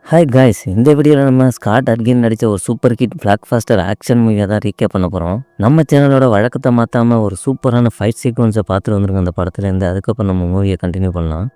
Hi guys, இந்த வீடியோவில் நம்ம ஸ்காட் அட்கின் நடித்த ஒரு super hit blockbuster action மூவியை தான் ரீகேப் பண்ண போகிறோம். நம்ம சேனலோட வழக்கத்தை மாற்றாமல் ஒரு சூப்பரான ஃபைட் சீக்வன்ஸை பார்த்துட்டு வந்துருங்க அந்த படத்துலேருந்து. அதுக்கப்புறம் நம்ம மூவியை கண்டினியூ பண்ணலாம்.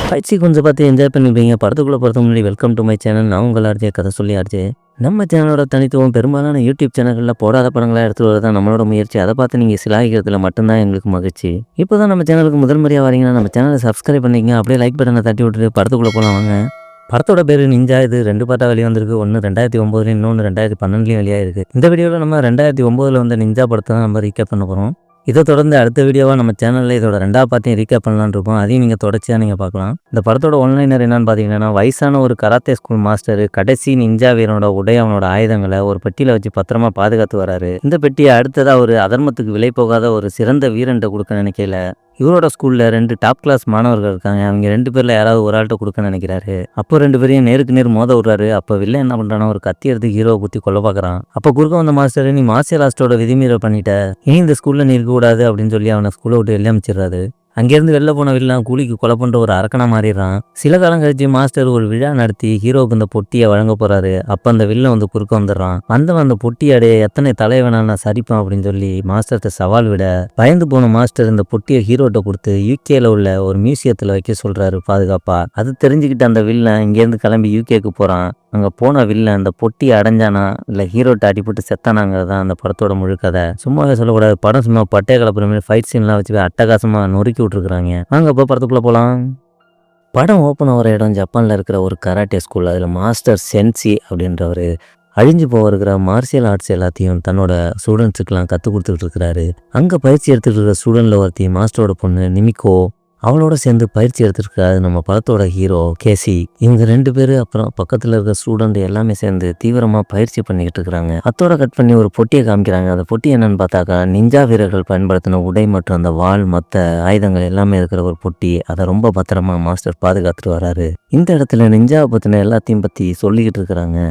ஃபைட் சீக்வன்ஸை பார்த்து என்ஜாய் பண்ணிப்பீங்க. படத்துக்குள்ளே போகிறதுக்கு முன்னாடி வெல்கம் டு மை சேனல். நான் உங்கள் ஆர்ஜே கதை சொல்லி ஆர்ஜே. நம்ம சேனலோட தனித்துவம் பெரும்பாலான யூடியூப் சேனல்களில் போடாத படங்களாக எடுத்து வரது தான் நம்மளோட முயற்சி. அதை பார்த்து நீங்கள் சிலாகிக்கிறதுல மட்டும்தான் எங்களுக்கு மகிழ்ச்சி. இப்போ தான் நம்ம சேனலுக்கு முதல் முறையாக வரீங்கன்னா நம்ம சேனலை சப்ஸ்கிரைப் பண்ணிங்க. அப்படியே லைக் பட்டனை தட்டி விட்டுட்டு படத்துக்குள்ளே போகலாம் வாங்க. படத்தோட பேர் நிஞ்சா. இது 2 பாட்டாக வெளியே வந்திருக்கு. ஒன்று 2009, இன்னொன்று 2012 வெளியாக இருக்குது. இந்த வீடியோவில் நம்ம 2009 வந்த நிஞ்சா படத்தை தான் நம்ம ரீகேப் பண்ண போகிறோம். இதை தொடர்ந்து அடுத்த வீடியோவாக நம்ம சேனலில் இதோட 2வது பார்ட்டையும் ரீகேப் பண்ணலான்னு இருப்போம். அதையும் நீங்கள் தொடர்ச்சியாக நீங்கள் பார்க்கலாம். இந்த படத்தோட ஒன்லைனர் என்னன்னு பார்த்தீங்கன்னா, வயசான ஒரு கராத்தே ஸ்கூல் மாஸ்டர் கடைசி நிஞ்சா வீரனோட அவனோட ஆயுதங்களை ஒரு பெட்டியில் வச்சு பத்திரமா பாதுகாத்து வராரு. இந்த பெட்டியை அடுத்ததாக ஒரு அதர்மத்துக்கு விலை போகாத ஒரு சிறந்த வீரன்ட்ட கொடுக்க நினைக்கல. இவரோட ஸ்கூலில் 2 டாப் கிளாஸ் மாணவர்கள் இருக்காங்க. அவங்க 2 பேரில் யாராவது ஒரு ஆள்கிட்ட கொடுக்க நினைக்கிறாரு. அப்போ 2 பேரையும் நேருக்கு நேர் மோத விடுறாரு. அப்போ வில்ல என்ன பண்ணுறான்னா, ஒரு கத்தி எடுத்து ஹீரோவை குத்தி கொல்ல பார்க்குறான். அப்போ குறுக்க வந்த மாஸ்டர், நீ மார்ஷியல் ஆர்ட்ஸோட விதிமீற பண்ணிட்ட, இனி இந்த ஸ்கூலில் நீ இருக்கக்கூடாது அப்படின்னு சொல்லி அவனை ஸ்கூலை விட்டு வெளியே அமைச்சிடுறாரு. அங்கேருந்து வெளில போன வில்லாம் கூலிக்கு கொலை பண்ணுற ஒரு அரக்கனா மாறிடுறான். சில காலம் கழிச்சு மாஸ்டர் ஒரு விழா நடத்தி ஹீரோவுக்கு இந்த பொட்டியை வழங்க போறாரு. அப்போ அந்த வில்ல வந்து குறுக்க வந்துடுறான். அந்த பொட்டியாடைய எத்தனை தலைவனா நான் சரிப்பேன் அப்படின்னு சொல்லி மாஸ்டர்கிட்ட சவால் விட, பயந்து போன மாஸ்டர் இந்த பொட்டியை ஹீரோட்ட கொடுத்து யூகேல உள்ள ஒரு மியூசியத்தில் வைக்க சொல்றாரு பாதுகாப்பா. அது தெரிஞ்சுக்கிட்டு அந்த வில்ல இங்கேருந்து கிளம்பி யூகேக்கு போறான். அங்கே போன வில்ல அந்த பொட்டியை அடைஞ்சானா இல்லை ஹீரோட்ட அடிபட்டு செத்தானாங்கிறது தான் அந்த படத்தோட முழு கதை. சும்மாவே சொல்லக்கூடாது. படம் சும்மா பட்டை கலப்புற மாதிரி ஃபைட் சீன்லாம் வச்சு அட்டகாசமாக நொறுக்கி விட்டுருக்குறாங்க. வாங்க இப்போ படத்துக்குள்ளே போகலாம். படம் ஓப்பன் ஆகிற இடம் ஜப்பானில் இருக்கிற ஒரு கராட்டே ஸ்கூல். அதில் மாஸ்டர் சென்சி அப்படின்றவர் அழிஞ்சு போகிற மார்ஷியல் ஆர்ட்ஸ் எல்லாத்தையும் தன்னோட ஸ்டூடெண்ட்ஸுக்கெல்லாம் கற்றுக் கொடுத்துட்டு இருக்கிறாரு. அங்கே பயிற்சி எடுத்துகிட்டு இருக்கிற ஸ்டூடெண்ட்டில் ஒருத்தி மாஸ்டரோட பொண்ணு நிமிக்கோ. அவளோட சேர்ந்து பயிற்சி எடுத்துருக்காரு நம்ம படத்தோட ஹீரோ கேசி. இவங்க 2 பேர் அப்புறம் பக்கத்தில் இருக்கிற ஸ்டூடெண்ட் எல்லாமே சேர்ந்து தீவிரமாக பயிற்சி பண்ணிக்கிட்டு இருக்கிறாங்க. அத்தோட கட் பண்ணி ஒரு பொட்டியை காமிக்கிறாங்க. அந்த பொட்டி என்னன்னு பார்த்தாக்கா, நிஞ்சா வீரர்கள் பயன்படுத்தின உடை மற்றும் அந்த வாள் மற்ற ஆயுதங்கள் எல்லாமே இருக்கிற ஒரு பொட்டி. அதை ரொம்ப பத்திரமா மாஸ்டர் பாதுகாத்துட்டு வராரு. இந்த இடத்துல நிஞ்சாவை பற்றின எல்லாத்தையும் பற்றி சொல்லிக்கிட்டு இருக்கிறாங்க.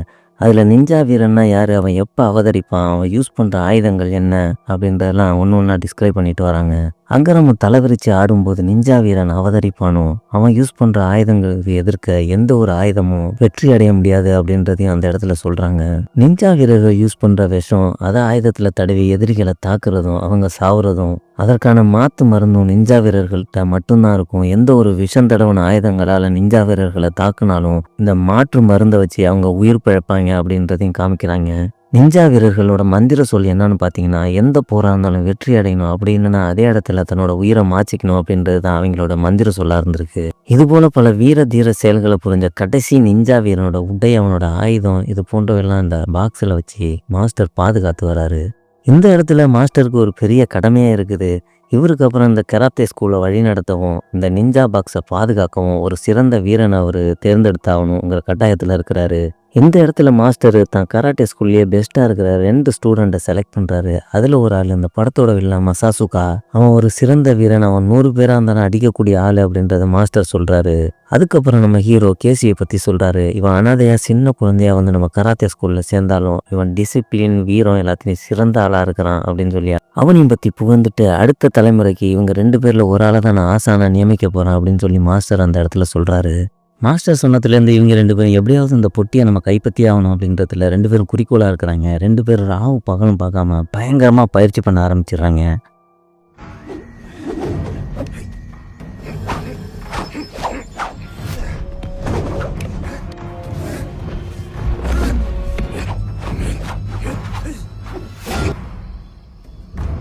அதில் நிஞ்சா வீரன்னா யார், அவன் எப்போ அவதரிப்பான், அவன் யூஸ் பண்ணுற ஆயுதங்கள் என்ன அப்படின்றதெல்லாம் ஒன்று ஒன்றா டிஸ்கிரைப் பண்ணிட்டு வராங்க. அங்கே நம்ம தலைவிரிச்சு ஆடும்போது நிஞ்சா வீரன் அவதரிப்பானோ, அவன் யூஸ் பண்ணுற ஆயுதங்களுக்கு எதிர்க்க எந்த ஒரு ஆயுதமும் வெற்றி அடைய முடியாது அப்படின்றதையும் அந்த இடத்துல சொல்கிறாங்க. நிஞ்சா வீரர்கள் யூஸ் பண்ணுற விஷம் அதை ஆயுதத்தில் தடவி எதிரிகளை தாக்குறதும் அவங்க சாவுறதும் அதற்கான மாற்று மருந்தும் நிஞ்சா வீரர்கள்ட்ட மட்டும்தான் இருக்கும். எந்த ஒரு விஷம் தடவின ஆயுதங்களால் நிஞ்சா வீரர்களை தாக்குனாலும் இந்த மாற்று மருந்தை வச்சு அவங்க உயிர் பிழைப்பாங்க அப்படின்றதையும் காமிக்கிறாங்க. நிஞ்சா வீரர்களோட மந்திர சொல் என்னன்னு பார்த்தீங்கன்னா, எந்த போராக இருந்தாலும் வெற்றி அடையணும் அப்படின்னு அதே இடத்துல தன்னோட உயிரை மாச்சிக்கணும் அப்படின்றது தான் அவங்களோட மந்திர சொல்லா இருந்திருக்கு. இது போல பல வீர தீர செயல்களை புரிஞ்ச கடைசி நிஞ்சா வீரனோட உடை, அவனோட ஆயுதம், இது போன்றவெல்லாம் இந்த பாக்ஸில் வச்சு மாஸ்டர் பாதுகாத்து வராரு. இந்த இடத்துல மாஸ்டருக்கு ஒரு பெரிய கடமையாக இருக்குது. இவருக்கு அப்புறம் இந்த கராத்தே ஸ்கூலை வழி நடத்தவும் இந்த நிஞ்சா பாக்ஸை பாதுகாக்கவும் ஒரு சிறந்த வீரனை அவர் தேர்ந்தெடுத்தாகணுங்கிற கட்டாயத்தில் இருக்கிறாரு. இந்த இடத்துல மாஸ்டர் தான் கராட்டே ஸ்கூல்லேயே பெஸ்ட்டாக இருக்கிற 2 ஸ்டூடெண்ட்டை செலக்ட் பண்ணுறாரு. அதில் ஒரு ஆள் இந்த படத்தோட வில்லன் மசாசுகா. அவன் ஒரு சிறந்த வீரன், அவன் 100 பேராக இருந்தாலும் அடிக்கக்கூடிய ஆள் அப்படின்றத மாஸ்டர் சொல்கிறாரு. அதுக்கப்புறம் நம்ம ஹீரோ கேசியை பற்றி சொல்கிறாரு. இவன் அனாதையாக சின்ன குழந்தையாக வந்து நம்ம கராத்தே ஸ்கூலில் சேர்ந்தாலும் இவன் டிசிப்ளின், வீரம் எல்லாத்தையும் சிறந்த ஆளாக இருக்கிறான் அப்படின்னு சொல்லி அவனையும் பற்றி புகழ்ந்துட்டு அடுத்த தலைமுறைக்கு இவங்க 2 பேரில் ஒரு ஆளை தான் நான் ஆசானா நியமிக்க போகிறேன் அப்படின்னு சொல்லி மாஸ்டர் அந்த இடத்துல சொல்கிறாரு. மாஸ்டர் சொன்னதுலேருந்து இவங்க 2 பேரும் எப்படியாவது இந்த பொட்டியை நம்ம கைப்பற்றி ஆகணும் அப்படின்றதுல 2 பேரும் குறிக்கோளாக இருக்கிறாங்க. 2 பேரும் ராவு பகலும் பார்க்காம பயங்கரமாக பயிற்சி பண்ண ஆரம்பிச்சிடுறாங்க.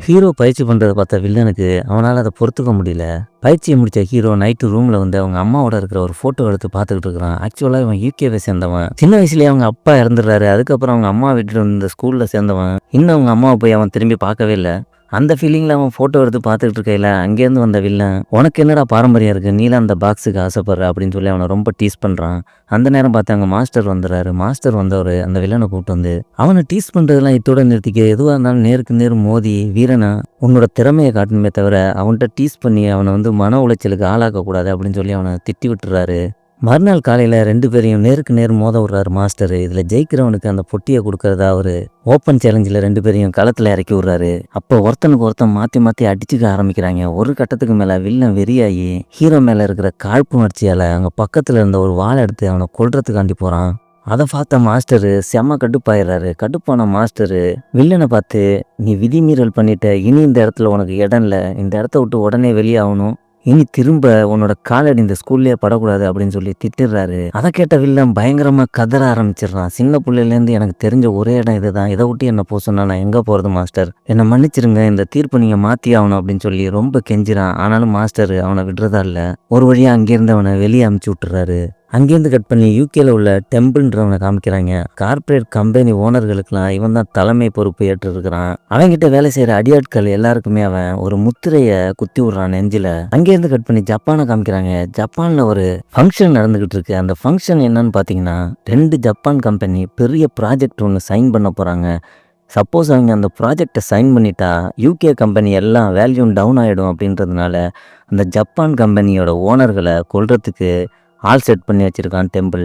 ஹீரோ பயிற்சி பண்ணுறத பார்த்த வில்லனுக்கு அவனால் அதை பொறுத்துக்க முடியல. பயிற்சியை முடித்த ஹீரோ நைட்டு ரூமில் வந்து அவங்க அம்மாவோட இருக்கிற ஒரு ஃபோட்டோ எடுத்து பார்த்துக்கிட்டு இருக்கிறான். ஆக்சுவலாக இவன் யூகேவை சேர்ந்தவன். சின்ன வயசுலேயே அவங்க அப்பா இறந்துடுறாரு. அதுக்கப்புறம் அவங்க அம்மா விட்டுட்டு இந்த ஸ்கூலில் சேர்ந்தவன். இன்னும் அவங்க அம்மாவை போய் அவன் திரும்பி பார்க்கவே இல்லை. அந்த ஃபீலிங்கில் அவன் ஃபோட்டோ எடுத்து பார்த்துக்கிட்டு இருக்கையில் அங்கேருந்து வந்த வில்லன், உனக்கு என்னடா பாரம்பரியம் இருக்குது, நீலாம் அந்த பாக்ஸுக்கு ஆசைப்படுற அப்படின்னு சொல்லி அவனை ரொம்ப டீஸ் பண்ணுறான். அந்த நேரம் பார்த்து அங்கே மாஸ்டர் வந்துடுறாரு. மாஸ்டர் வந்தவர் அந்த வில்லனை கூப்பிட்டு வந்து அவனை டீஸ் பண்ணுறதெல்லாம் இத்தோட நிறுத்திக்க, எதுவாக இருந்தாலும் நேருக்கு நேர் மோதி வீரனா உன்னோட திறமையை காட்டணுமே தவிர அவன்கிட்ட டீஸ் பண்ணி அவனை வந்து மன உளைச்சலுக்கு ஆளாக்கக்கூடாது அப்படின்னு சொல்லி அவனை திட்டி விட்டுறாரு. மறுநாள் காலையில் 2 பேரையும் நேருக்கு நேர் மோத விடுறாரு மாஸ்டர். இதில் ஜெயிக்கிறவனுக்கு அந்த பொட்டியை கொடுக்கறதா அவர் ஓப்பன் சேலஞ்சில் 2 பேரையும் களத்தில் இறக்கி விட்றாரு. அப்போ ஒருத்தனுக்கு ஒருத்தன் மாற்றி அடிச்சுக்க ஆரம்பிக்கிறாங்க. ஒரு கட்டத்துக்கு மேலே வில்லன் வெறியாகி ஹீரோ மேலே இருக்கிற காழ்ப்புணர்ச்சியால் அங்கே பக்கத்தில் இருந்த ஒரு வாளை எடுத்து அவனை கொல்றதுக்காண்டி போகிறான். அதை பார்த்த மாஸ்டரு செம்ம கடுப்பாயிடுறாரு. கடுப்பான மாஸ்டரு வில்லனை பார்த்து, நீ விதிமீறல் பண்ணிட்ட, இனி இந்த இடத்துல உனக்கு இடம் இல்லை, இந்த இடத்த விட்டு உடனே வெளியாகணும், இனி திரும்ப உன்னோட காலடி இந்த ஸ்கூல்லேயே படக்கூடாது அப்படின்னு சொல்லி திட்டுறாரு. அதை கேட்ட வில்லன் பயங்கரமாக கதற ஆரம்பிச்சிடுறான். சின்ன பிள்ளையிலேருந்து எனக்கு தெரிஞ்ச ஒரே இடம் இதுதான், இதை விட்டு என்ன போக சொன்னா நான் எங்கே போகிறது மாஸ்டர், என்னை மன்னிச்சிருங்க, இந்த தீர்ப்பு நீங்கள் மாற்றி ஆகணும் அப்படின்னு சொல்லி ரொம்ப கெஞ்சிறான். ஆனாலும் மாஸ்டர் அவனை விடுறதா இல்லை. ஒரு வழியாக அங்கேருந்து அவனை வெளியே அமுச்சு விட்டுறாரு. அங்கேருந்து கட் பண்ணி யூகேல உள்ள டெம்பிள்ன்றவனை காமிக்கிறாங்க. கார்ப்பரேட் கம்பெனி ஓனர்களுக்கெல்லாம் இவன் தான் தலைமை பொறுப்பு ஏற்று இருக்கிறான். அவன்கிட்ட வேலை செய்கிற அடியாட்கள் எல்லாருக்குமே அவன் ஒரு முத்திரையை குத்தி விடுறான் நெஞ்சில். அங்கேருந்து கட் பண்ணி ஜப்பானை காமிக்கிறாங்க. ஜப்பானில் ஒரு ஃபங்க்ஷன் நடந்துகிட்டு இருக்கு. அந்த ஃபங்க்ஷன் என்னன்னு பார்த்தீங்கன்னா, 2 ஜப்பான் கம்பெனி பெரிய ப்ராஜெக்ட் ஒன்று சைன் பண்ண போகிறாங்க. சப்போஸ் அவங்க அந்த ப்ராஜெக்டை சைன் பண்ணிட்டா யூகே கம்பெனி எல்லாம் வேல்யூம் டவுன் ஆகிடும் அப்படின்றதுனால அந்த ஜப்பான் கம்பெனியோட ஓனர்களை கொல்றதுக்கு ஆள் செட் பண்ணி வச்சுருக்கான் டெம்பிள்.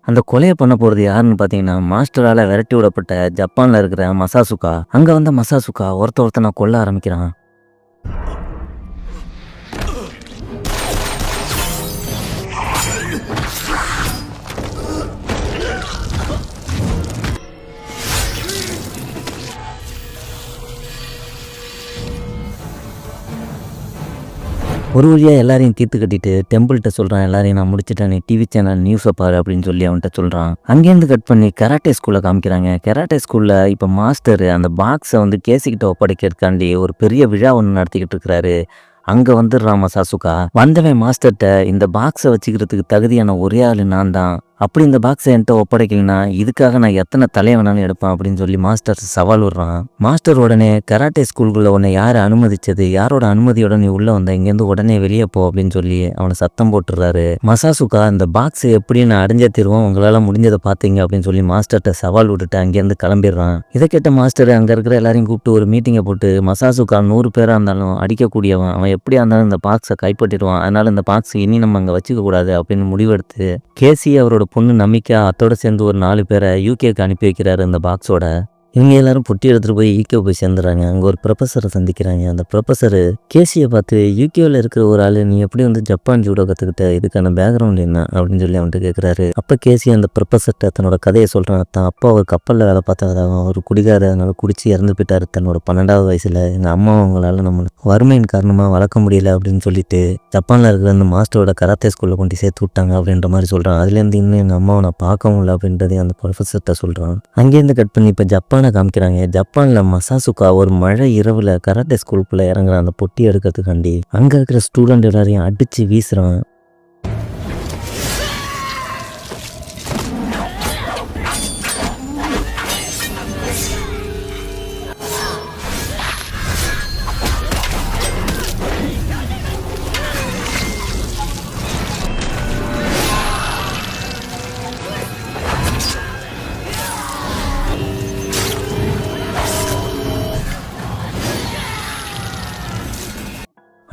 அந்த கொலையை பண்ண போகிறது யாருன்னு பார்த்தீங்கன்னா, மாஸ்டரால் விரட்டி விடப்பட்ட ஜப்பானில் இருக்கிற மசாசுகா. அங்கே வந்த மசாசுகா ஒருத்தனை கொல்ல ஆரம்பிக்கிறான். ஒரு வழியாக எல்லாரையும் தீர்த்து கட்டிட்டு டெம்பிள்கிட்ட சொல்கிறான், எல்லாரையும் நான் முடிச்சுட்டேன், நீ டிவி சேனல் நியூஸை பாரு அப்படின்னு சொல்லி அவன்கிட்ட சொல்கிறான். அங்கேருந்து கட் பண்ணி கராட்டே ஸ்கூலில் காமிக்கிறாங்க. கராட்டே ஸ்கூலில் இப்போ மாஸ்டர் அந்த பாக்ஸை வந்து கேசிக்கிட்ட ஒப்படைக்கிறதுக்காண்டி ஒரு பெரிய விழா ஒன்று நடத்திக்கிட்டு இருக்கிறாரு. அங்கே வந்துடுறான் மசாசுகா. வந்தவன் மாஸ்டர்கிட்ட, இந்த பாக்ஸை வச்சுக்கிறதுக்கு தகுதியான ஒரே ஆள் நான் தான், அப்படி இந்த பாக்ஸை என்கிட்ட ஒப்படைக்கலனா இதுக்காக நான் எத்தனை தலையை வேணாலும் எடுப்பேன் அப்படின்னு சொல்லி மாஸ்டர் சவால் விடுறான். மாஸ்டர் உடனே, கராட்டே ஸ்கூலுக்குள்ளே உன்னை யார் அனுமதிச்சது, யாரோட அனுமதியோட நீ உள்ளே வந்த, இங்கேருந்து உடனே வெளியே போ அப்படின்னு சொல்லி அவனை சத்தம் போட்டுடுறாரு. மசாசுகா, இந்த பாக்ஸை எப்படி நான் அடைஞ்ச தீர்வோம், உங்களால் முடிஞ்சதை பார்த்தீங்க அப்படின்னு சொல்லி மாஸ்டர்கிட்ட சவால் விட்டுட்டு அங்கேருந்து கிளம்பிடுறான். இதை கேட்ட மாஸ்டர் அங்கே இருக்கிற எல்லாரையும் கூப்பிட்டு ஒரு மீட்டிங்கை போட்டு, மசாசுகா 100 பேராக இருந்தாலும் அடிக்கக்கூடியவன், அவன் எப்படியா இருந்தாலும் இந்த பாக்ஸை கைப்பற்றிடுவான், அதனால இந்த பாக்ஸ் இனி நம்ம அங்கே வச்சுக்க கூடாது அப்படின்னு முடிவெடுத்து கேசி அவரோட பொண்ணு நமிக்கா அத்தோட சேர்ந்து ஒரு 4 பேரை யூகேக்கு அனுப்பி வைக்கிறாரு இந்த பாக்ஸோட. இவங்க எல்லாரும் பொட்டி எடுத்துகிட்டு போய் யூகே போய் சேர்ந்துறாங்க. அங்கே ஒரு ப்ரொஃபஸரை சந்திக்கிறாங்க. அந்த ப்ரொஃபஸரு கேசியை பார்த்து, யூகேவில் இருக்கிற ஒரு ஆள், நீ எப்படி வந்து ஜப்பான் ஜூடோ கற்றுக்கிட்ட, இதுக்கான பேக்ரவுண்ட் என்ன அப்படின்னு சொல்லி அவன்கிட்ட கேட்குறாரு. அப்போ கேசி அந்த ப்ரொஃபஸர்கிட்ட தன்னோட கதையை சொல்கிறான். தான் அப்பா ஒரு கப்பலில் வேலை பார்த்ததாகவும், ஒரு குடிகார, அதனால குடிச்சு இறந்து போயிட்டார் தன்னோட 12வது வயசில். எங்கள் அம்மா அவங்களால நம்ம வறுமையின் காரணமாக வளர்க்க முடியல அப்படின்னு சொல்லிட்டு ஜப்பானில் இருக்கிற அந்த மாஸ்டரோட கராத்தே ஸ்கூலில் கொண்டு சேர்த்து விட்டாங்க அப்படின்ற மாதிரி சொல்கிறான். அதுலேருந்து இன்னும் எங்கள் அம்மாவை நான் பார்க்கவும் இல்லை அப்படின்றதையும் அந்த ப்ரொஃபஸர்கிட்ட சொல்கிறான். அங்கேருந்து கட் பண்ணி இப்போ ஜப்பானை காமிக்கிறாங்க. ஜப்பானில் மசாசுகா ஒரு மழை இரவில் கராட்டே ஸ்கூலுக்குள்ளே இறங்குறான் அந்த பொட்டி எடுக்கிறதுக்காண்டி. அங்கே இருக்கிற ஸ்டூடெண்ட் எல்லாரையும் அடித்து வீசுகிறான்.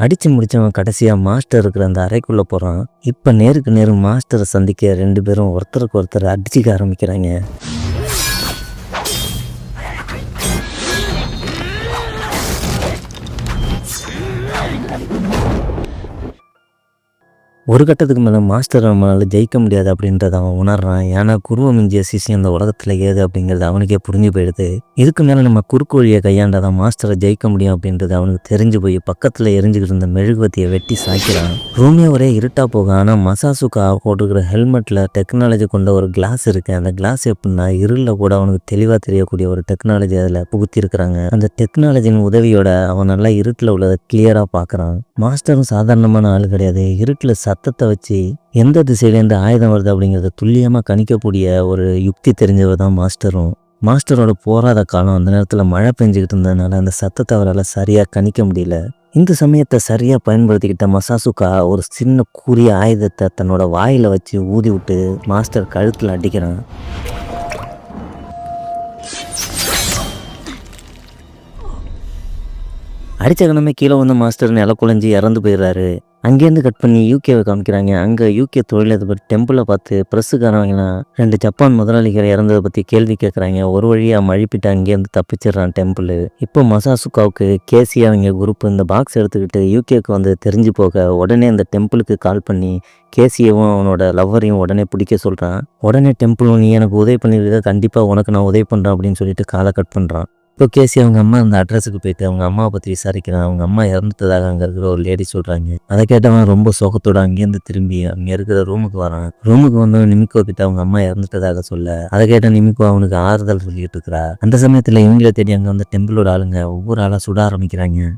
அடித்து முடித்தவன் கடைசியாக மாஸ்டர் இருக்கிற அந்த அறைக்குள்ளே போகிறான். இப்போ நேருக்கு நேரு மாஸ்டரை சந்திக்க 2 பேரும் ஒருத்தருக்கு ஒருத்தர் அடிச்சிக்க ஆரம்பிக்கிறாங்க. ஒரு கட்டத்துக்கு மேலே மாஸ்டர் நம்மளால் ஜெயிக்க முடியாது அப்படின்றத அவன் உணர்றான். ஏன்னா குருவ மிஞ்சிய சிஷியம் இந்த உலகத்தில் ஏது அப்படிங்கிறது அவனுக்கே புரிஞ்சு போயிடுது. இதுக்கு மேலே நம்ம குறுக்கு வழியை கையாண்டாதான் மாஸ்டரை ஜெயிக்க முடியும் அப்படின்றது அவனுக்கு தெரிஞ்சு போய் பக்கத்தில் எரிஞ்சுக்கிட்டு இருந்த மெழுகுவத்தியை வெட்டி சாய்க்கிறான். ரூமே ஒரே இருட்டா போக, ஆனால் மசாசுகா போட்டுக்கிற ஹெல்மெட்டில் டெக்னாலஜி கொண்ட ஒரு கிளாஸ் இருக்கு. அந்த கிளாஸ் எப்படின்னா இருளில் கூட அவனுக்கு தெளிவாக தெரியக்கூடிய ஒரு டெக்னாலஜி அதில் புகுத்தி இருக்கிறாங்க. அந்த டெக்னாலஜியின் உதவியோட அவன் நல்லா இருட்டில் உள்ளதை கிளியராக பார்க்குறான். மாஸ்டரும் சாதாரணமான ஆள் கிடையாது. இருட்டில் சத்தத்தை வச்சு எந்த திசையிலேருந்து ஆயுதம் வருது அப்படிங்கிறத துல்லியமாக கணிக்கக்கூடிய ஒரு யுக்தி தெரிஞ்சவர் தான் மாஸ்டரும். மாஸ்டரோட போராத காலம் அந்த நேரத்தில் மழை பெஞ்சிக்கிட்டு இருந்ததுனால அந்த சத்தத்தை அவரால் சரியாக கணிக்க முடியல. இந்த சமயத்தை சரியாக பயன்படுத்திக்கிட்ட மசாசுகா ஒரு சின்ன கூரிய ஆயுதத்தை தன்னோட வாயில் வச்சு ஊதி விட்டு மாஸ்டர் கழுத்தில் அடிக்கிறான். அடித்த கணமே கீழே வந்த மாஸ்டர் நில குழஞ்சி இறந்து போயிடுறாரு. அங்கேருந்து கட் பண்ணி யூகேவை காமிக்கிறாங்க. அங்கே யூகே தொழிலதிபர் டெம்பிளை பார்த்து ப்ரெஸ்ஸுக்காரவங்களாம் 2 ஜப்பான் முதலாளிகள் இறந்ததை பற்றி கேள்வி கேட்குறாங்க. ஒரு வழியாக மழிப்பிட்டு அங்கேருந்து தப்பிச்சிடுறான் டெம்பிள். இப்போ மசாசுகாவுக்கு கேசி அவங்க குரூப் இந்த பாக்ஸ் எடுத்துக்கிட்டு யூகேக்கு வந்து தெரிஞ்சு போக உடனே அந்த டெம்பிளுக்கு கால் பண்ணி கேசியவும் அவனோட லவ்வரையும் உடனே பிடிக்க சொல்கிறான். உடனே டெம்பிளும் நீ எனக்கு உதவி பண்ணிருக்க, கண்டிப்பாக உனக்கு நான் உதவி பண்ணுறேன் அப்படின்னு சொல்லிட்டு காலை கட் பண்ணுறான். இப்போ கேசி அவங்க அம்மா அந்த அட்ரஸுக்கு போயிட்டு அவங்க அம்மாவை பற்றி விசாரிக்கிறான். அவங்க அம்மா இறந்துட்டதாக அங்கே இருக்கிற ஒரு லேடி சொல்கிறாங்க. அதை கேட்டவன் ரொம்ப சோகத்தோட அங்கேருந்து திரும்பி அங்கே இருக்கிற ரூமுக்கு வரான். ரூமுக்கு வந்து நிமிக்கோ கிட்ட அவங்க அம்மா இறந்துட்டதாக சொல்ல அதை கேட்ட நிமிக்கோ அவனுக்கு ஆறுதல் சொல்லிட்டு இருக்கிறா. அந்த சமயத்தில் இவங்களை தேடி அங்கே வந்து டெம்பிளோட ஆளுங்க ஒவ்வொரு ஆளாக சுட ஆரம்பிக்கிறாங்க.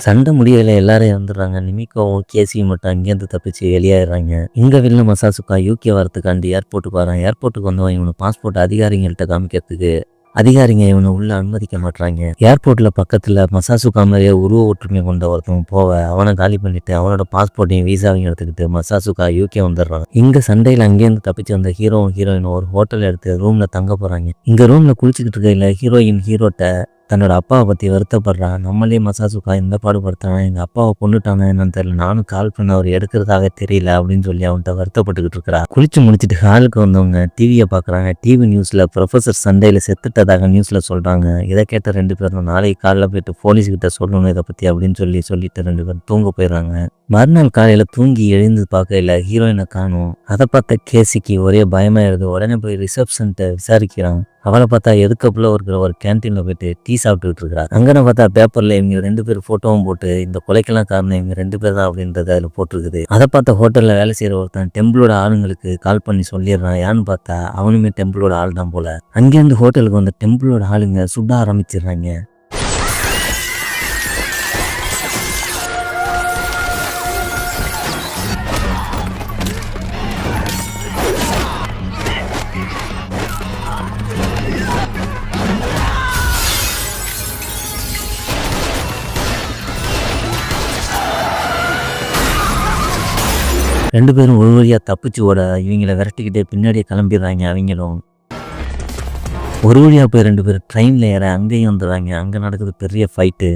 சண்டை முடியலை, எல்லாரும் இறந்துடுறாங்க. நிமிக்கோவும் கேசியும் மட்டும் அங்கேருந்து தப்பிச்சு வெளியேறாங்க. இங்கே வில்ல மசாசுகா யூகே வரத்துக்காண்டி ஏர்போர்ட்டுக்கு வரான். ஏர்போர்ட்டுக்கு வந்தவன் இவனை பாஸ்போர்ட் அதிகாரிகள்கிட்ட காமிக்கிறதுக்கு அதிகாரிங்க இவனை உள்ள அனுமதிக்க மாட்டாங்க. ஏர்போர்ட்டில் பக்கத்தில் மசாசுகா மாதிரியே உருவ ஒற்றுமை கொண்ட ஒருத்தவன் போக அவனை காலி பண்ணிட்டு அவனோட பாஸ்போர்ட்டையும் வீசாவையும் எடுத்துக்கிட்டு மசாசுகா யூகே வந்துடுறான். இங்கே சண்டையில் அங்கேருந்து தப்பிச்சு வந்த ஹீரோவும் ஹீரோயினும் ஒரு ஹோட்டல் எடுத்து ரூமில் தங்க போகிறாங்க. இங்கே ரூமில் குளிச்சுக்கிட்டு இருக்கையில் ஹீரோட்ட தன்னோட அப்பாவை பற்றி வருத்தப்படுறான். நம்மளே மசாசுகா இந்த பாடுபடுத்தானே, எங்கள் அப்பாவை கொண்டுட்டானே என்னன்னு தெரியல, நானும் கால் பண்ண அவர் எடுக்கிறதாக தெரியல அப்படின்னு சொல்லி அவன்கிட்ட வருத்தப்பட்டுக்கிட்டு இருக்கிறா. குளிச்சு முடிச்சுட்டு ஹாலுக்கு வந்தவங்க டிவியை பார்க்குறாங்க. டிவி நியூஸில் ப்ரொஃபஸர் சண்டையில் செத்துட்டதாக நியூஸில் சொல்கிறாங்க. இதை கேட்ட 2 பேரும் நாளைக்கு காலைல போயிட்டு போலீஸ்கிட்ட சொல்லணும் இதை பற்றி அப்படின்னு சொல்லிட்டு 2 பேரும் தூங்க போயிடுறாங்க. மறுநாள் காலையில் தூங்கி எழுந்து பார்க்கல ஹீரோயினை காணும். அதை பார்த்த கேசிக்கு ஒரே பயமாயிருது. உடனே போய் ரிசப்ஷன்ட்ட விசாரிக்கிறான். அவளை பார்த்தா எதுக்கப்புல இருக்கிற ஒரு கேன்டீனில் போயிட்டு டீ சாப்பிட்டுக்கிட்டு இருக்கிறா. அங்கே பார்த்தா பேப்பரில் இவங்க 2 பேர் ஃபோட்டோவும் போட்டு இந்த கொலைக்கெல்லாம் காரணம் இவங்க 2 பேர் தான் அப்படின்றத அதில் போட்டிருக்குது. அதை பார்த்த ஹோட்டலில் வேலை செய்கிற ஒருத்தன் டெம்பிளோட ஆளுங்களுக்கு கால் பண்ணி சொல்லிடுறான். ஏன்னு பார்த்தா அவனுமே டெம்பிளோட ஆள் தான் போல. அங்கேருந்து ஹோட்டலுக்கு வந்த டெம்பிளோட ஆளுங்க சுட ஆரம்பிச்சிடுறாங்க. ரெண்டு பேரும் ஒரு வழியாக தப்பிச்சு ஓட இவங்களை விரட்டிக்கிட்டே பின்னாடியே கிளம்பிடுறாங்க. அவங்களும் ஒரு வழியாக போய் 2 பேர் ட்ரெயினில் ஏற அங்கேயும் வந்துடுறாங்க. அங்கே நடக்குது பெரிய ஃபைட்டு.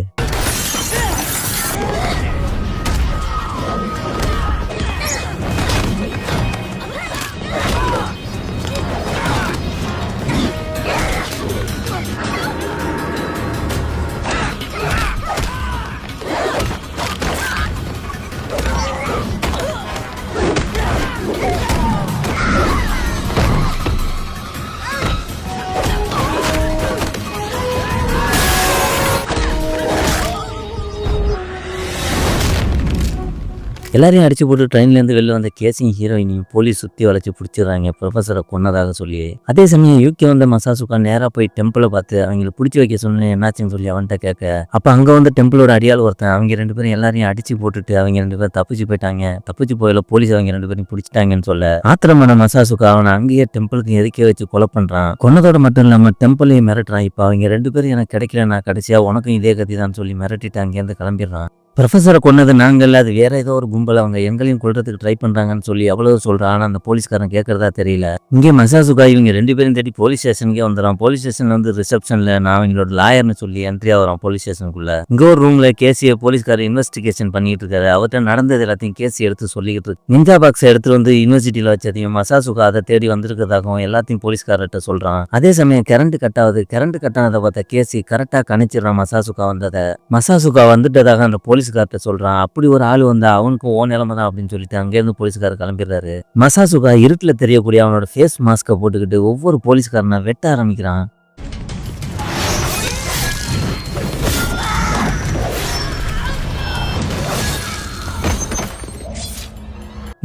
எல்லாரையும் அடிச்சு போட்டு ட்ரெயின்லேருந்து வெளில வந்த கேசிங் ஹீரோயினையும் போலீஸ் சுற்றி வளைச்சி பிடிச்சிடுறாங்க ப்ரொஃபஸரை கொன்னதாக சொல்லி. அதே சமயம் யூகே வந்த மசாசுகா நேராக போய் டெம்பிளை பார்த்து அவங்களை பிடிச்சி வைக்க சொன்னேன் என்னாச்சுன்னு சொல்லி அவன்கிட்ட கேட்க, அப்போ அங்கே வந்து டெம்பிளோட அடியால் ஒருத்தன் அவங்க 2 பேரும் எல்லாரையும் அடிச்சு போட்டுட்டு அவங்க 2 பேரும் தப்பிச்சு போயிட்டாங்க. தப்பிச்சு போயில போலீஸ் அவங்க 2 பேரும் பிடிச்சிட்டாங்கன்னு சொல்ல ஆத்திரமான மசாசுகா அவனை அங்கேயே டெம்பிளுக்கு எதுக்கே வச்சு கொலை பண்ணுறான். கொன்னதோட மட்டும் இல்லாமல் டெம்பிளையும் மிரட்டுறான். இப்போ அவங்க 2 பேரும் எனக்கு கிடைக்கல, நான் கடைசியாக உனக்கும் இதே கத்தி தான் சொல்லி மிரட்டிட்டு அங்கேருந்து கிளம்பிடுறான். ப்ரொஃபஸரை கொன்னது நாங்கள் இல்ல, அது வேற ஏதோ ஒரு கும்பல். அவங்க எங்களையும் கொல்றதுக்கு ட்ரை பண்றாங்கன்னு சொல்லி எவ்வளவு சொல்றான். ஆனா அந்த போலீஸ்காரன் கேட்கறதா தெரியல. இங்கே மசாசுகா இவங்க 2 பேரும் தேடி போலீஸ் ஸ்டேஷனுக்கே வந்துடுறான். போலீஸ் ஸ்டேஷன்ல வந்து ரிசப்ஷன்ல நான் அவங்களோட லாயர்னு சொல்லி என்ட்ரியா வரான் போலீஸ் ஸ்டேஷனுக்குள்ள. இங்க ஒரு ரூம்ல கேசியை போலீஸ்காரர் இன்வெஸ்டிகேஷன் பண்ணிட்டு இருக்காரு. அவர்கிட்ட நடந்தது எல்லாத்தையும் கேசி எடுத்து சொல்லிக்கிட்டு இருக்கு. நிஞ்சா பாக்ஸ் எடுத்து வந்து யூனிவர்சிட்டியில வச்சதையும் மசாசுகா அதை தேடி வந்திருக்கிறதாகவும் எல்லாத்தையும் போலீஸ்காரர்கிட்ட சொல்றான். அதே சமயம் கரண்ட் கட் ஆகுது. கரண்ட் கட் ஆனதை பார்த்த கேசி கரெக்டா கணிச்சிடறான் மசாசுகா வந்ததை. மசாசுகா வந்துட்டதாக அந்த போலீஸ்கார்ட்ட சொல்றான். அப்படி ஒரு ஆள் வந்தா அவனுக்கும் ஓ நிலைமை தான் அப்படின்னு சொல்லிட்டு அங்கேருந்து போலீஸ்காரர் கிளம்பிடுறாரு. மசாசுகா இருட்டுல தெரியக்கூடிய அவனோட ஃபேஸ் மாஸ்கை போட்டுக்கிட்டு ஒவ்வொரு போலீஸ்காரனை வெட்ட ஆரம்பிக்கிறான்.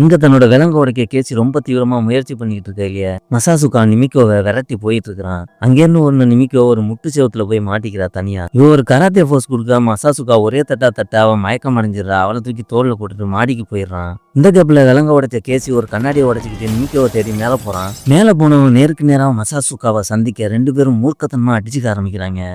இங்க தன்னோட விலங்க உடைக்க கேசி ரொம்ப தீவிரமா முயற்சி பண்ணிட்டு இருக்க இல்லையா, மசாசுகா நிமிக்கோவை விரட்டி போயிட்டு இருக்கிறான். அங்கேருந்து ஒன்னு நிமிக்கோ ஒரு முட்டு சேவத்துல போய் மாட்டிக்கிறா தனியா. இவ ஒரு கராத்தே போர்ஸ் கொடுக்க மசாசுகா ஒரே தட்டா அவன் மயக்கம் அடைஞ்சிடறா. அவளை தூக்கி தோல்ல போட்டுட்டு மாடிக்கு போயிடுறான். இந்த கேப்ல விலங்க உடைச்ச கேசி ஒரு கண்ணாடியை உடைச்சிக்கிட்டு நிமிக்கோவை தேடி மேல போறான். மேல போனவன் நேருக்கு நேரா மசாசுகாவை சந்திக்க 2 பேரும் மூர்க்கத்தனமா அடிச்சுக்க ஆரம்பிக்கிறாங்க.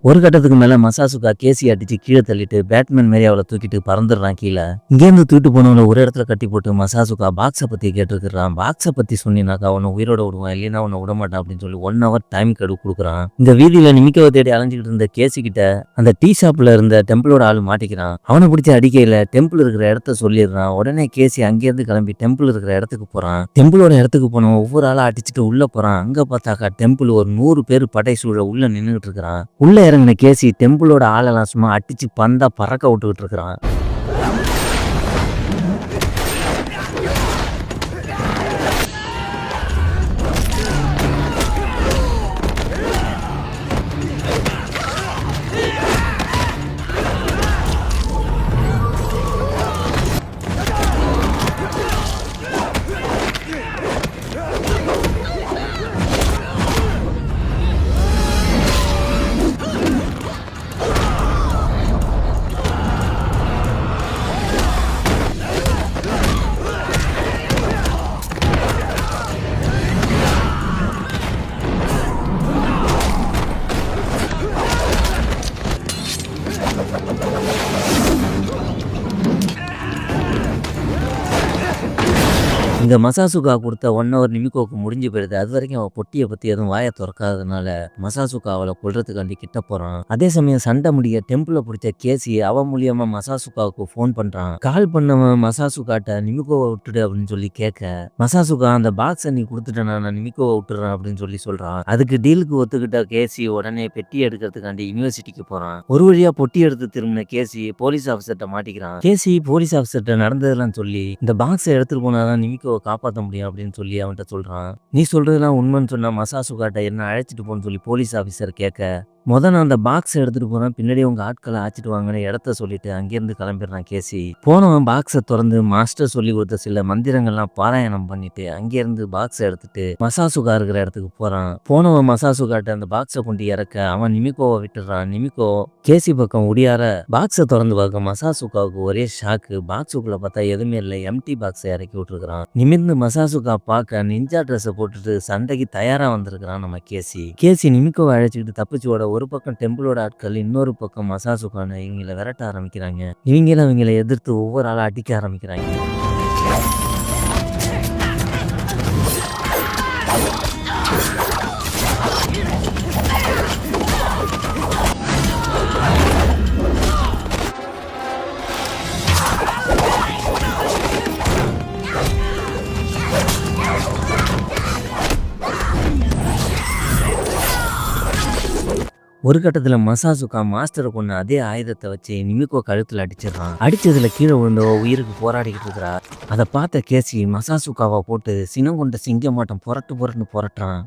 ஒரு கட்டத்துக்கு மேல மசாசுகா கேசி அடிச்சு கீழே தள்ளிட்டு பேட்மேன் மாரி அவளை தூக்கிட்டு பறந்துடுறான் கீழே. இங்கேருந்து தூக்கிட்டு போனவங்களை ஒரு இடத்துல கட்டி போட்டு மசாசுகா பாக்ஸை பத்தி கேட்டுருக்கான். பாக்ஸை பத்தி சொன்னீனாக்கா அவனை உயிரோட விடுவான், இல்லைன்னா அவனை விட மாட்டான் அப்படின்னு சொல்லி 1 hour டைம் கெடு கொடுக்குறான். இந்த வீதியில நிமிக்கவை தேடி அலைஞ்சிக்கிட்டு இருந்த கேசி கிட்ட அந்த டீ ஷாப்ல இருந்த டெம்பிளோட ஆள் மாட்டிக்கிறான். அவனை பிடிச்ச அடிக்கையில டெம்பிள் இருக்கிற இடத்த சொல்லிடுறான். உடனே கேசி அங்கேருந்து கிளம்பி டெம்பிள் இருக்கிற இடத்துக்கு போறான். டெம்பிளோட இடத்துக்கு போனவன் ஒவ்வொரு ஆளா அடிச்சுட்டு உள்ள போறான். அங்க பார்த்தாக்கா டெம்பிள் ஒரு 100 பேர் படை சூழ உள்ள நின்றுட்டு இருக்கிறான். உள்ள கேசி டெம்பிளோட ஆளெல்லாம் சும்மா அடிச்சு பந்தா பறக்க விட்டுக்கிட்டு இருக்கிறான். இந்த மசாசுகா கொடுத்த 1 hour நிமிக்கோவுக்கு முடிஞ்சு போயிடுது. அது வரைக்கும் அவள் பொட்டியை பற்றி எதுவும் வாயை திறக்காததுனால மசாசுகா அவளை கொல்றதுக்காண்டி கிட்ட போகிறான். அதே சமயம் சண்டை முடிய டெம்பிளை பிடிச்ச கேசி அவன் மூலியமா மசாசுகாவுக்கு ஃபோன் பண்ணுறான். கால் பண்ணவன் மசாசுகாட்ட நிமிக்கோவை விட்டுடு அப்படின்னு சொல்லி கேட்க, மசாசுகா அந்த பாக்ஸை நீ கொடுத்துட்டேன்னா நான் நிமிக்கோவை விட்டுறேன் அப்படின்னு சொல்லி சொல்கிறான். அதுக்கு டீலுக்கு ஒத்துக்கிட்ட கேசி உடனே பெட்டி எடுக்கிறதுக்காண்டி யூனிவர்சிட்டிக்கு போகிறான். ஒரு வழியா பொட்டி எடுத்து திரும்பின கேசி போலீஸ் ஆஃபீஸர்கிட்ட மாட்டிக்கிறான். கேசி போலீஸ் ஆஃபீஸர்கிட்ட நடந்ததெல்லாம் சொல்லி இந்த பாக்ஸை எடுத்துட்டு போனாதான் நிமிக்கோ காப்பாற்ற முடியும் அப்படின்னு சொல்லி அவன்கிட்ட சொல்றான். நீ சொல்றதுலாம் உண்மைன்னு சொன்னா மசாசுகாட்ட என்ன அழைச்சிட்டு போன்னு சொல்லி போலீஸ் ஆஃபீஸர் கேட்க, நான் அந்த பாக்ஸை எடுத்துட்டு போறேன், பின்னாடி உங்க ஆட்களை ஆச்சிட்டு வாங்கன்னு இடத்த சொல்லிட்டு அங்கிருந்து கிளம்பிடுறான் கேசி. போனவன் பாக்ஸை திறந்து மாஸ்டர் சொல்லி கொடுத்த சில மந்திரங்கள்லாம் பாராயணம் பண்ணிட்டு அங்கிருந்து பாக்ஸை எடுத்துட்டு மசாசுகா இருக்கிற இடத்துக்கு போறான். போனவன் மசாசுகாட்ட அந்த பாக்ஸை கொண்டு இறக்க அவன் நிமிக்கோவை விட்டுறான். நிமிக்கோ கேசி பக்கம் ஒடியார பாக்ஸை திறந்து பார்க்க மசாசுகாவுக்கு ஒரே ஷாக்கு. பாக்ஸுக்குள்ள பார்த்தா எதுவுமே இல்லை, எம்டி பாக்ஸை இறக்கி விட்டுருக்கான். நிமிர்ந்து மசாசுகா பார்க்க நிஞ்சா ட்ரெஸ்ஸை போட்டுட்டு சண்டைக்கு தயாரா வந்திருக்கிறான் நம்ம கேசி. நிமிக்கோவை அழைச்சிக்கிட்டு தப்பிச்சு ஓட ஒரு பக்கம் டெம்பிளோட ஆட்கள், இன்னொரு பக்கம் மசாசுகான இவங்களை விரட்ட ஆரம்பிக்கிறாங்க. இவங்களை எதிர்த்து ஒவ்வொரு ஆளா அடிக்க ஆரம்பிக்கிறாங்க. ஒரு கட்டத்துல மசாசுகா மாஸ்டரை கொண்டு அதே ஆயுதத்தை வச்சு நிமிக்கோ கழுத்துல அடிச்சிடறான். அடிச்சதுல கீழே விழுந்தோ உயிருக்கு போராடிக்கிட்டு இருக்கிறா. அதை பார்த்த கேசி மசாசுகாவை போட்டு சினம் கொண்ட சிங்கமாட்டம் புரட்டுன்னு புரட்டுறான்.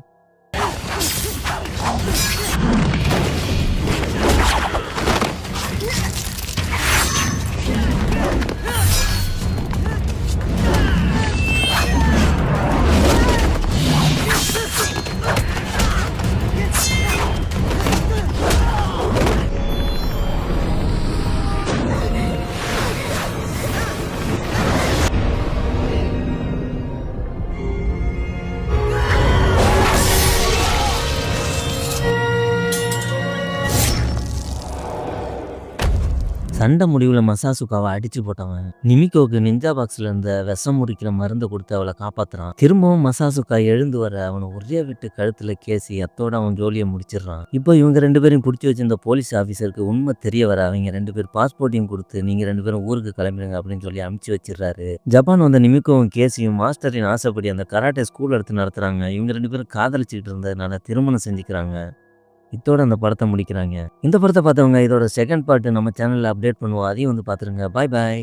சண்டை முடிவில் மசாசுகாவை அடிச்சு போட்டவன் நிமிகோவுக்கு நிஞ்சா பாக்ஸ்ல இருந்த விஷம் முறிக்கிற மருந்தை கொடுத்து அவளை காப்பாத்துறான். திரும்பவும் மசாசுகா எழுந்து வர அவனை ஒரே விட்டு கழுத்துல கேசி அத்தோட அவன் ஜோலியை முடிச்சிடுறான். இப்போ இவங்க 2 பேரையும் பிடிச்சி வச்சிருந்த போலீஸ் ஆஃபீஸருக்கு உண்மை தெரிய வர அவங்க 2 பேர் பாஸ்போர்ட்டையும் கொடுத்து நீங்க 2 பேரும் ஊருக்கு கிளம்பிடுங்க அப்படின்னு சொல்லி அனுப்பிச்சு வச்சிடறாரு. ஜப்பான் வந்த நிமிகோவும் கேசியும் மாஸ்டரின் ஆசைப்படி அந்த கராட்டே ஸ்கூல் எடுத்து நடத்துறாங்க. இவங்க 2 பேரும் காதலிச்சுட்டு இருந்ததுனால திருமணம் செஞ்சுக்கிறாங்க. இதோட அந்த படத்தை முடிக்கிறாங்க. இந்த படத்தை பார்த்தவங்க இதோட செகண்ட் பார்ட் நம்ம சேனல்ல அப்டேட் பண்ணுவோம். அதையும் வந்து பார்த்துருங்க. பாய் பாய்.